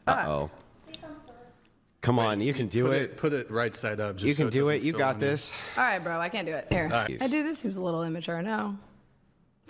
Uh-oh. Come on, you can do it. Put it right side up. Just you can do it. You got this. All right, bro. I can't do it. Here. Nice. I do. This seems a little immature. No.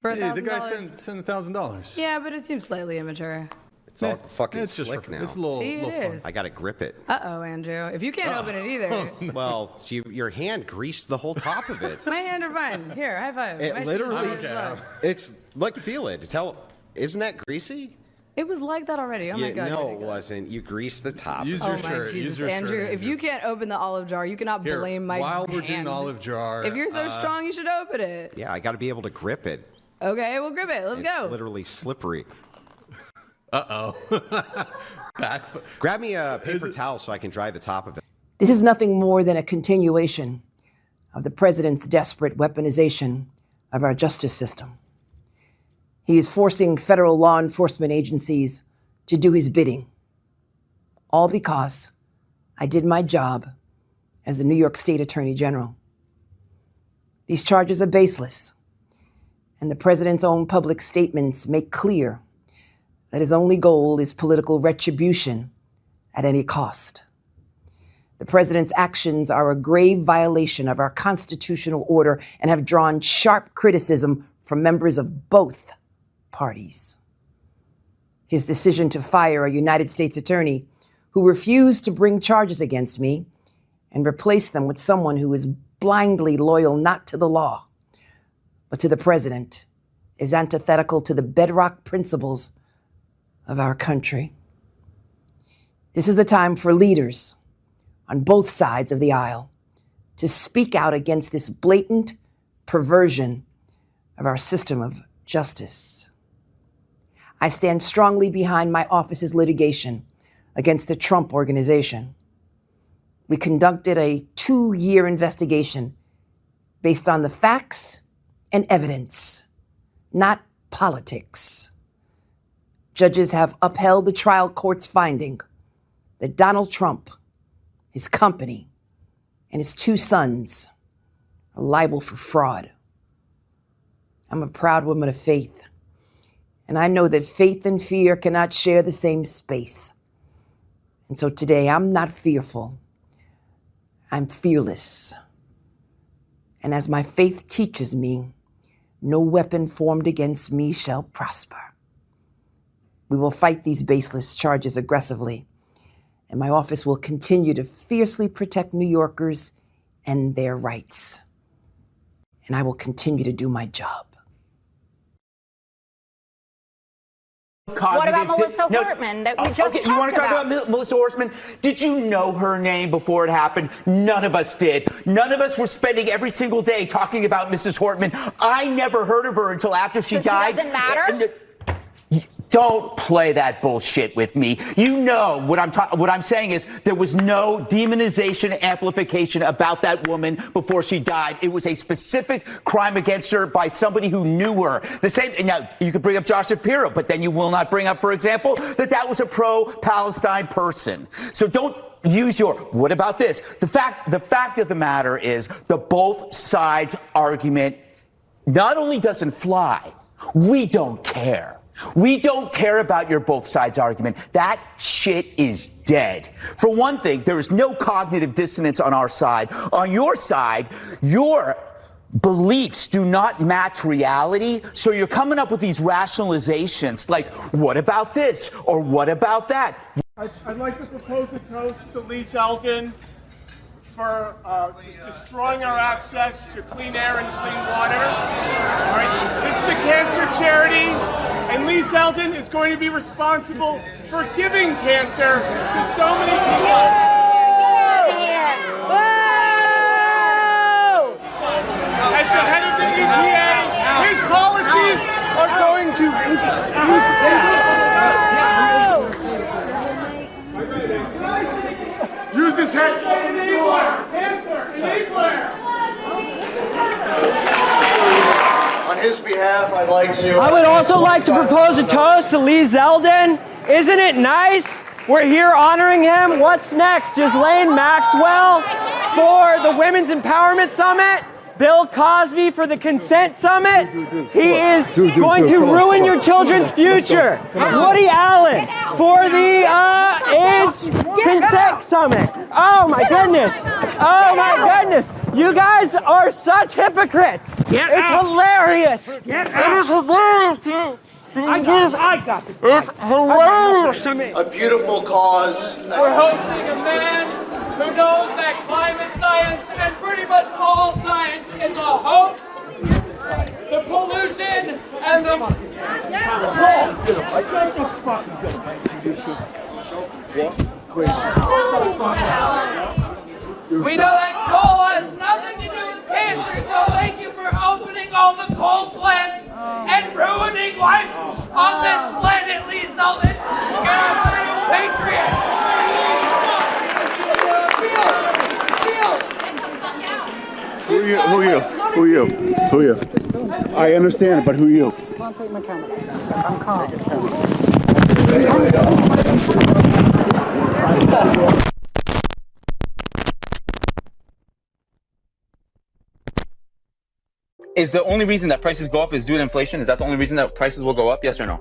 For $1,000. Hey, the guy sent $1,000. Yeah, but it seems slightly immature. It's all fucking It's just slick now. It's a little, See, little it fun. is. I gotta grip it. Uh-oh, Andrew. If you can't open it either. Well, your hand greased the whole top of it. My hand are fine. Here, high five. It My shoes literally. are slow. It's look, feel it. Isn't that greasy? It was like that already. Oh my God. No, it wasn't. You greased the top. Use Oh your my shirt. Jesus, Use your Andrew. shirt, If you can't open the olive jar, you cannot Here, blame my while we're hand. doing olive jar. If you're so strong, you should open it. Yeah, I got to be able to grip it. Okay, we'll grip it. Let's It's go. literally slippery. Uh-oh. Grab me a paper towel so I can dry the top of it. This is nothing more than a continuation of the president's desperate weaponization of our justice system. He is forcing federal law enforcement agencies to do his bidding, all because I did my job as the New York State Attorney General. These charges are baseless, and the president's own public statements make clear that his only goal is political retribution at any cost. The president's actions are a grave violation of our constitutional order and have drawn sharp criticism from members of both parties. His decision to fire a United States attorney who refused to bring charges against me and replace them with someone who is blindly loyal not to the law, but to the president is antithetical to the bedrock principles of our country. This is the time for leaders on both sides of the aisle to speak out against this blatant perversion of our system of justice. I stand strongly behind my office's litigation against the Trump Organization. We conducted a 2-year investigation based on the facts and evidence, not politics. Judges have upheld the trial court's finding that Donald Trump, his company, and his 2 sons are liable for fraud. I'm a proud woman of faith, and I know that faith and fear cannot share the same space. And so today, I'm not fearful. I'm fearless. And as my faith teaches me, no weapon formed against me shall prosper. We will fight these baseless charges aggressively, and my office will continue to fiercely protect New Yorkers and their rights. And I will continue to do my job. What about Melissa Hortman that we just talked about? You want to talk about Melissa Hortman? Did you know her name before it happened? None of us did. None of us were spending every single day talking about Mrs. Hortman. I never heard of her until after she died. She doesn't matter? Don't play that bullshit with me. You know what I'm saying is there was no demonization, amplification about that woman before she died. It was a specific crime against her by somebody who knew her. The same. Now you could bring up Josh Shapiro, but then you will not bring up, for example, that was a pro-Palestine person. So don't use your. What about this? The fact of the matter is the both sides argument not only doesn't fly. We don't care. We don't care about your both sides argument. That shit is dead. For one thing, there is no cognitive dissonance on our side. On your side, your beliefs do not match reality. So you're coming up with these rationalizations like, what about this? Or what about that? I'd like to propose a toast to Lee Zeldin for just destroying our access to clean air and clean water. All right, this is a cancer charity, and Lee Zeldin is going to be responsible for giving cancer to so many people. As the head of the EPA, his policies are going to use his head. Cancer enabler. On his behalf, I'd like to. I would also like to propose a toast to Lee Zeldin. Isn't it nice? We're here honoring him. What's next? Ghislaine Maxwell for the Women's Empowerment Summit. Bill Cosby for the Consent Summit. He is going to ruin your children's future. Woody Allen for the orphan sex summit. Oh my goodness. Oh my goodness. You guys are such hypocrites. It's hilarious. It is hilarious. I got it. It's hilarious to me. A beautiful cause. We're hosting a man who knows that climate science and pretty much all science is a hoax. The pollution and the... We know that coal has nothing to do with cancer, so thank you for opening all the coal plants and ruining life on this planet, Lee Zeldin. God, you patriot! Who are you? I understand, but who are you? Don't take my camera. I'm calm. Is the only reason that prices go up is due to inflation? Is that the only reason that prices will go up? Yes or no?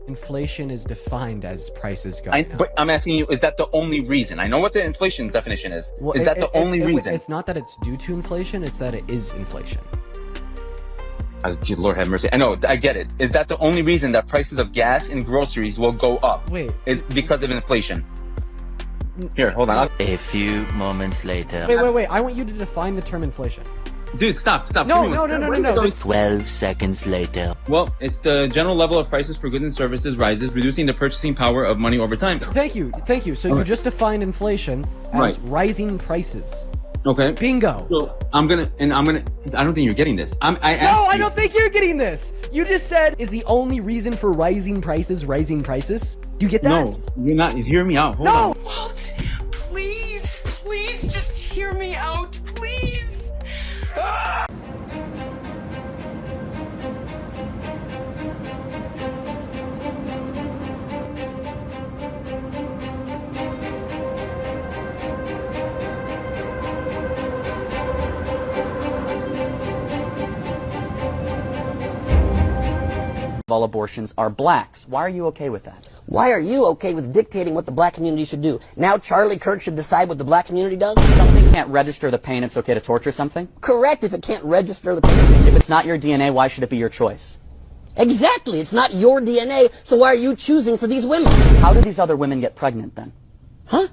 Inflation is defined as prices go But I'm asking you, is that the only reason? I know what the inflation definition is. Well, is that the only reason? It's not that it's due to inflation, it's that it is inflation. Lord have mercy. I know, I get it. Is that the only reason that prices of gas and groceries will go up? Wait. Is because of inflation? Here, hold on. A few moments later. Wait. I want you to define the term inflation. Dude, stop. No. 12 seconds later. Well, it's the general level of prices for goods and services rises, reducing the purchasing power of money over time. Thank you. So you just defined inflation as rising prices. Okay. Bingo. So I don't think you're getting this. I don't think you're getting this. You just said, is the only reason for rising prices rising prices? Do you get that? No, you're not. Hear me out. Hold on. Walt, please just hear me out, please. All abortions are blacks. Why are you okay with that? Why are you okay with dictating what the black community should do? Now Charlie Kirk should decide what the black community does? If something can't register the pain, it's okay to torture something? Correct, if it can't register the pain. If it's not your DNA, why should it be your choice? Exactly, it's not your DNA, so why are you choosing for these women? How do these other women get pregnant then? Huh?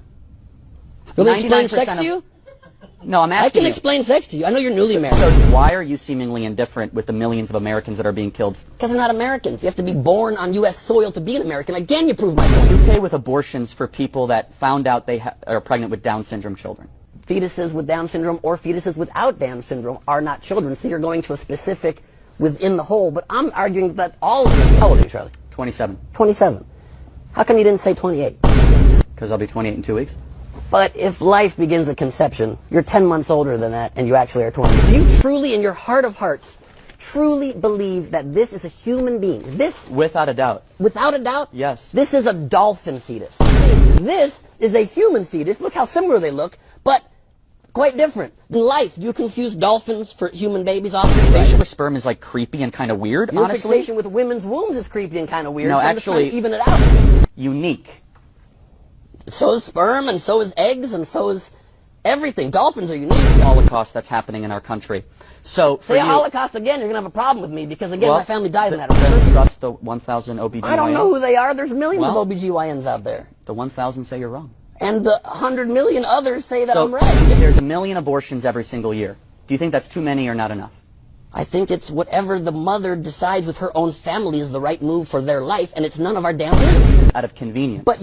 You want me to explain sex to you? No, I'm asking I can you. explain sex to you. I know you're newly married. So why are you seemingly indifferent with the millions of Americans that are being killed? Because they're not Americans. You have to be born on U.S. soil to be an American. Again, you prove my point. Are you okay with abortions for people that found out they are pregnant with Down syndrome children? Fetuses with Down syndrome or fetuses without Down syndrome are not children. So you're going to a specific within the whole. But I'm arguing that all of them. How old are you, Charlie? 27. 27. How come you didn't say 28? Because I'll be 28 in 2 weeks. But if life begins at conception, you're 10 months older than that, and you actually are 20. Do you truly, in your heart of hearts, truly believe that this is a human being? This? Without a doubt. Without a doubt? Yes. This is a dolphin fetus. This is a human fetus. Look how similar they look, but quite different. In life, do you confuse dolphins for human babies often? Fixation with sperm is like creepy and kind of weird, Your honestly. fixation with women's wombs is creepy and kind of weird. No, so I'm just trying actually, to even it out. Unique. So is sperm, and so is eggs, and so is everything. Dolphins are unique. Holocaust that's happening in our country. So for Say you, Holocaust again, you're going to have a problem with me, because again, my family died in that. Then trust the 1,000 OBGYNs. I don't know who they are. There's millions of OBGYNs out there. The 1,000 say you're wrong. And the 100 million others say that I'm right. If there's 1 million abortions every single year, do you think that's too many or not enough? I think it's whatever the mother decides with her own family is the right move for their life, and it's none of our damn business. Out of convenience. But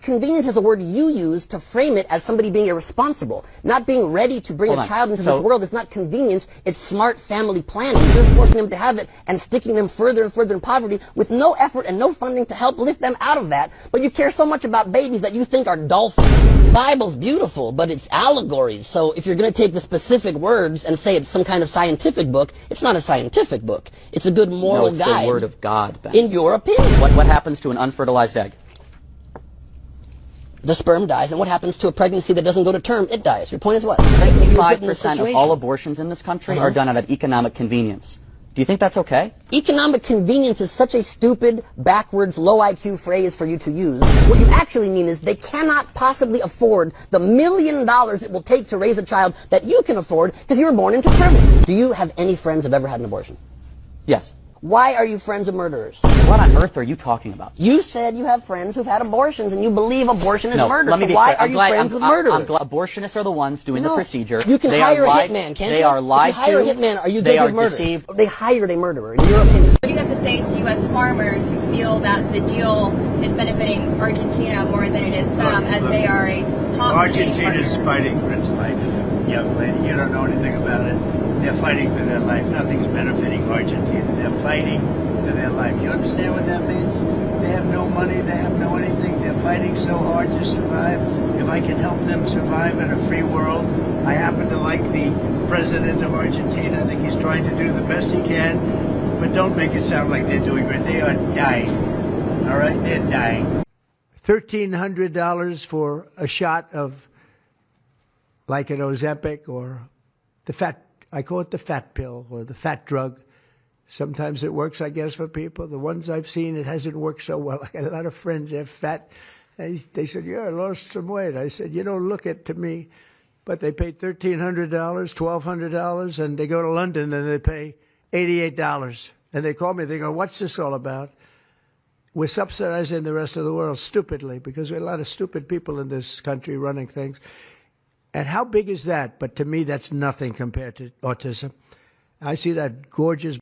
convenience is a word you use to frame it as somebody being irresponsible. Not being ready to bring a child into this world is not convenience, it's smart family planning. You're forcing them to have it and sticking them further and further in poverty with no effort and no funding to help lift them out of that. But you care so much about babies that you think are dolphins. Bible's beautiful, but it's allegories. So if you're going to take the specific words and say it's some kind of scientific book, it's not a scientific book. It's a good moral guide. No, it's the word of God, Ben. In your opinion. What happens to an unfertilized egg? The sperm dies, and what happens to a pregnancy that doesn't go to term? It dies. Your point is what? 95% of all abortions in this country are done out of economic convenience. Do you think that's okay? Economic convenience is such a stupid, backwards, low IQ phrase for you to use. What you actually mean is they cannot possibly afford the $1 million it will take to raise a child that you can afford because you were born into privilege. Do you have any friends who have ever had an abortion? Yes. Why are you friends of murderers? What on earth are you talking about? You said you have friends who've had abortions and you believe abortion is murder. Let me so be why clear. are you friends with murderers? I'm glad abortionists are the ones doing the procedure. You can they hire a hitman, can't you? They are lied if you hire a hitman, are you They guilty are of murder? deceived. They hired a murderer, in your opinion. What do you have to say to U.S. farmers who feel that the deal is benefiting Argentina more than it is them, as they are a top Argentina's fighting for its life, young lady. You don't know anything about it. They're fighting for their life. Nothing's benefiting Argentina. They're fighting for their life. You understand what that means? They have no money. They have no anything. They're fighting so hard to survive. If I can help them survive in a free world, I happen to like the president of Argentina. I think he's trying to do the best he can, but don't make it sound like they're doing great. They are dying. All right? They're dying. $1,300 for a shot of like an Ozempic or the fat, I call it the fat pill or the fat drug. Sometimes it works, I guess, for people. The ones I've seen, it hasn't worked so well. I got a lot of friends, they're fat. They said, yeah, I lost some weight. I said, you don't look it to me. But they pay $1,300, $1,200, and they go to London and they pay $88. And they call me, they go, what's this all about? We're subsidizing the rest of the world stupidly because we have a lot of stupid people in this country running things. And how big is that? But to me, that's nothing compared to autism. I see that gorgeous